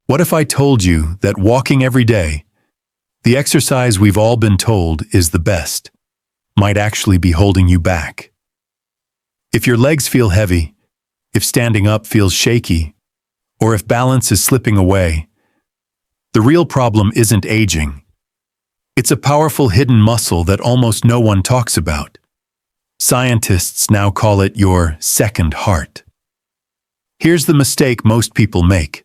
What if I told you that walking every day, the exercise we've all been told is the best, might actually be holding you back? If your legs feel heavy, if standing up feels shaky, or if balance is slipping away, the real problem isn't aging. It's a powerful hidden muscle that almost no one talks about. Scientists now call it your second heart. Here's the mistake most people make.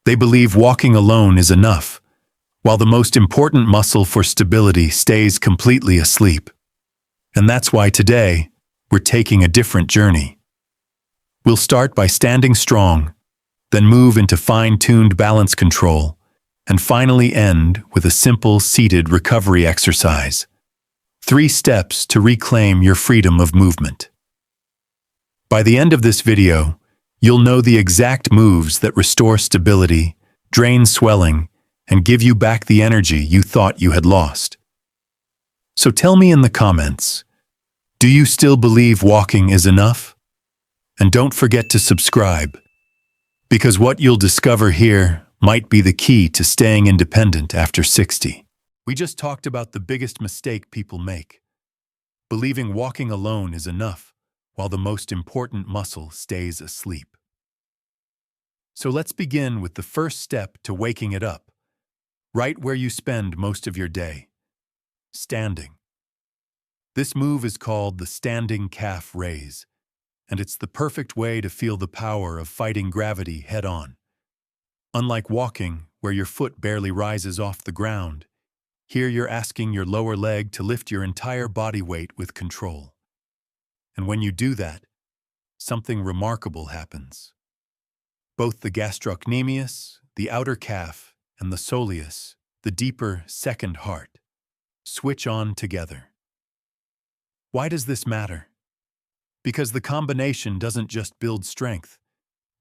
They believe walking alone is enough, while the most important muscle for stability stays completely asleep. And that's why today, we're taking a different journey. We'll start by standing strong, then move into fine-tuned balance control, and finally end with a simple seated recovery exercise. 3 steps to reclaim your freedom of movement. By the end of this video, you'll know the exact moves that restore stability, drain swelling, and give you back the energy you thought you had lost. So tell me in the comments, do you still believe walking is enough? And don't forget to subscribe, because what you'll discover here might be the key to staying independent after 60. We just talked about the biggest mistake people make, believing walking alone is enough, while the most important muscle stays asleep. So let's begin with the first step to waking it up, right where you spend most of your day: standing. This move is called the standing calf raise, and it's the perfect way to feel the power of fighting gravity head-on. Unlike walking, where your foot barely rises off the ground, here you're asking your lower leg to lift your entire body weight with control. And when you do that, something remarkable happens. Both the gastrocnemius, the outer calf, and the soleus, the deeper second heart, switch on together. Why does this matter? Because the combination doesn't just build strength,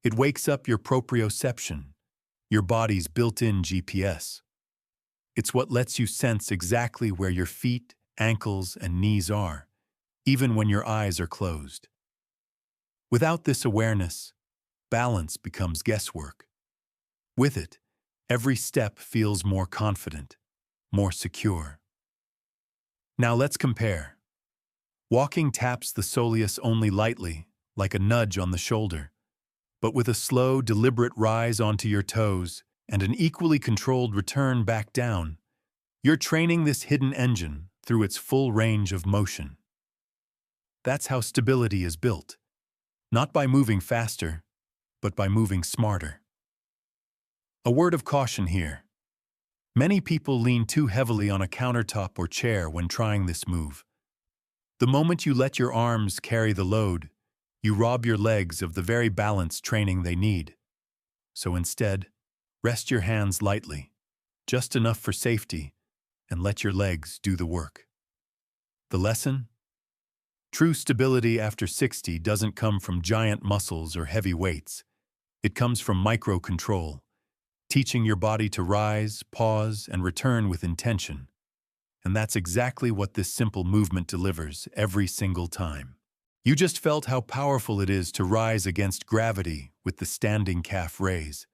it wakes up your proprioception, your body's built-in GPS. It's what lets you sense exactly where your feet, ankles, and knees are, even when your eyes are closed. Without this awareness, balance becomes guesswork. With it, every step feels more confident, more secure. Now let's compare. Walking taps the soleus only lightly, like a nudge on the shoulder, but with a slow, deliberate rise onto your toes and an equally controlled return back down, you're training this hidden engine through its full range of motion. That's how stability is built, not by moving faster, but by moving smarter. A word of caution here. Many people lean too heavily on a countertop or chair when trying this move. The moment you let your arms carry the load, you rob your legs of the very balance training they need. So instead, rest your hands lightly, just enough for safety, and let your legs do the work. The lesson? True stability after 60 doesn't come from giant muscles or heavy weights. It comes from micro-control, teaching your body to rise, pause, and return with intention. And that's exactly what this simple movement delivers every single time. You just felt how powerful it is to rise against gravity with the standing calf raise.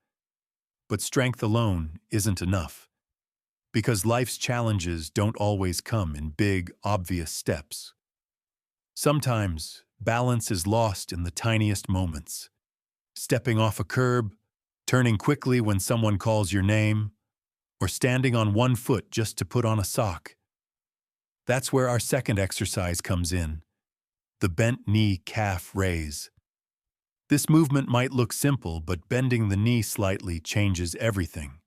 But strength alone isn't enough, because life's challenges don't always come in big, obvious steps. Sometimes, balance is lost in the tiniest moments. Stepping off a curb, turning quickly when someone calls your name, or standing on one foot just to put on a sock. That's where our second exercise comes in, the bent knee calf raise. This movement might look simple, but bending the knee slightly changes everything.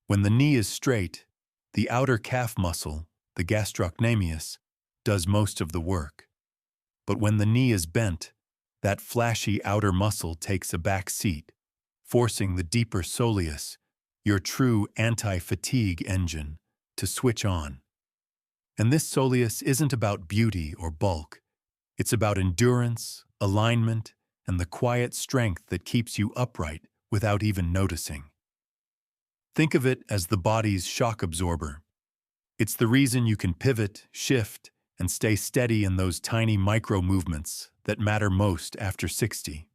When the knee is straight, the outer calf muscle, the gastrocnemius, does most of the work. But when the knee is bent, that flashy outer muscle takes a back seat, forcing the deeper soleus, your true anti-fatigue engine, to switch on. And this soleus isn't about beauty or bulk. It's about endurance, alignment, and the quiet strength that keeps you upright without even noticing. Think of it as the body's shock absorber. It's the reason you can pivot, shift, and stay steady in those tiny micro-movements that matter most after 60.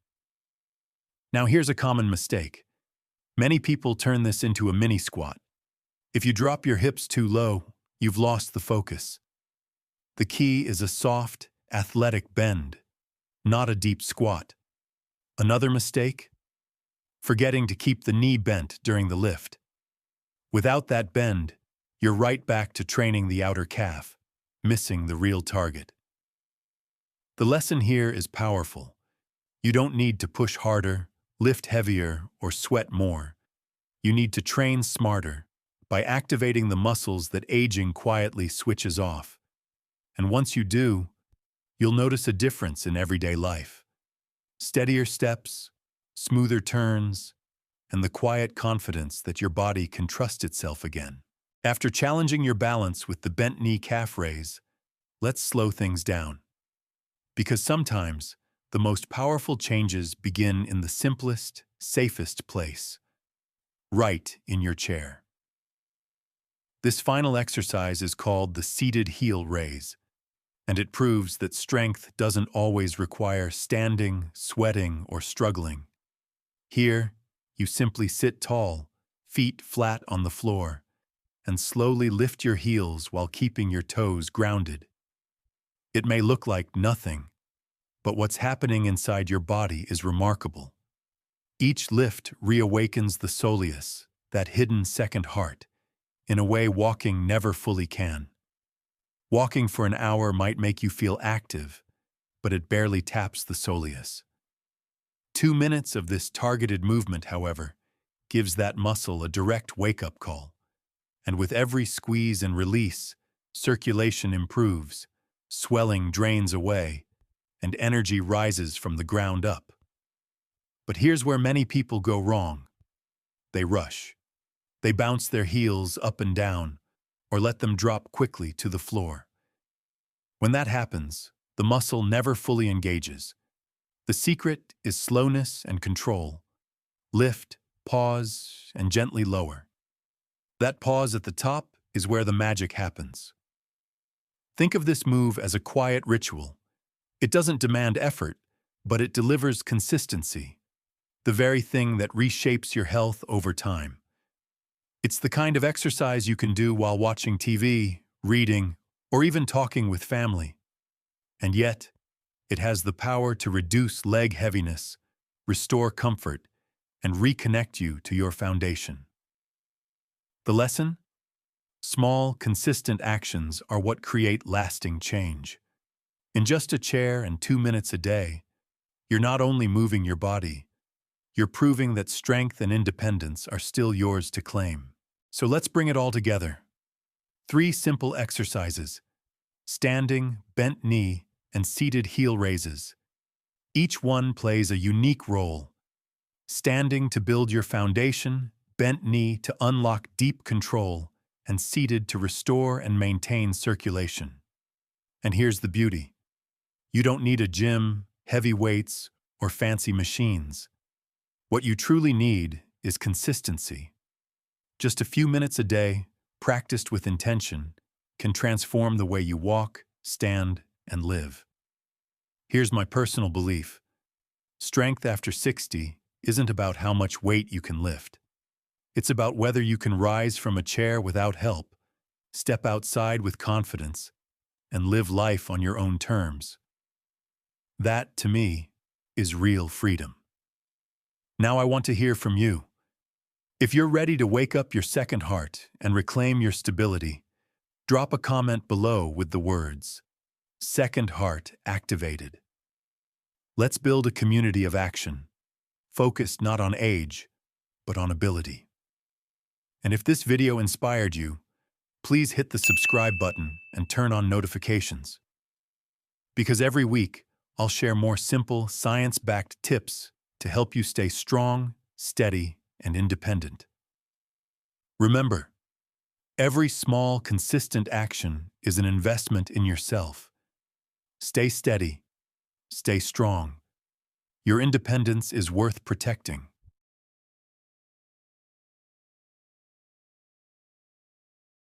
Now here's a common mistake. Many people turn this into a mini squat. If you drop your hips too low, you've lost the focus. The key is a soft, athletic bend, not a deep squat. Another mistake? Forgetting to keep the knee bent during the lift. Without that bend, you're right back to training the outer calf, missing the real target. The lesson here is powerful. You don't need to push harder, lift heavier, or sweat more. You need to train smarter by activating the muscles that aging quietly switches off. And once you do, you'll notice a difference in everyday life. Steadier steps, smoother turns, and the quiet confidence that your body can trust itself again. After challenging your balance with the bent knee calf raise, let's slow things down. Because sometimes, the most powerful changes begin in the simplest, safest place, right in your chair. This final exercise is called the seated heel raise, and it proves that strength doesn't always require standing, sweating, or struggling. Here, you simply sit tall, feet flat on the floor, and slowly lift your heels while keeping your toes grounded. It may look like nothing, but what's happening inside your body is remarkable. Each lift reawakens the soleus, that hidden second heart, in a way walking never fully can. Walking for an hour might make you feel active, but it barely taps the soleus. 2 minutes of this targeted movement, however, gives that muscle a direct wake-up call. And with every squeeze and release, circulation improves, swelling drains away, and energy rises from the ground up. But here's where many people go wrong. They rush. They bounce their heels up and down, or let them drop quickly to the floor. When that happens, the muscle never fully engages. The secret is slowness and control. Lift, pause, and gently lower. That pause at the top is where the magic happens. Think of this move as a quiet ritual. It doesn't demand effort, but it delivers consistency, the very thing that reshapes your health over time. It's the kind of exercise you can do while watching TV, reading, or even talking with family. And yet, it has the power to reduce leg heaviness, restore comfort, and reconnect you to your foundation. The lesson? Small, consistent actions are what create lasting change. In just a chair and 2 minutes a day, you're not only moving your body, you're proving that strength and independence are still yours to claim. So let's bring it all together. 3 simple exercises: standing, bent knee, and seated heel raises. Each one plays a unique role. Standing to build your foundation, bent knee to unlock deep control, and seated to restore and maintain circulation. And here's the beauty. You don't need a gym, heavy weights, or fancy machines. What you truly need is consistency. Just a few minutes a day, practiced with intention, can transform the way you walk, stand, and live. Here's my personal belief. Strength after 60 isn't about how much weight you can lift. It's about whether you can rise from a chair without help, step outside with confidence, and live life on your own terms. That, to me, is real freedom. Now I want to hear from you. If you're ready to wake up your second heart and reclaim your stability, drop a comment below with the words, "Second heart activated." Let's build a community of action, focused not on age, but on ability. And if this video inspired you, please hit the subscribe button and turn on notifications. Because every week, I'll share more simple, science-backed tips to help you stay strong, steady, and independent. Remember, every small, consistent action is an investment in yourself. Stay steady, stay strong. Your independence is worth protecting.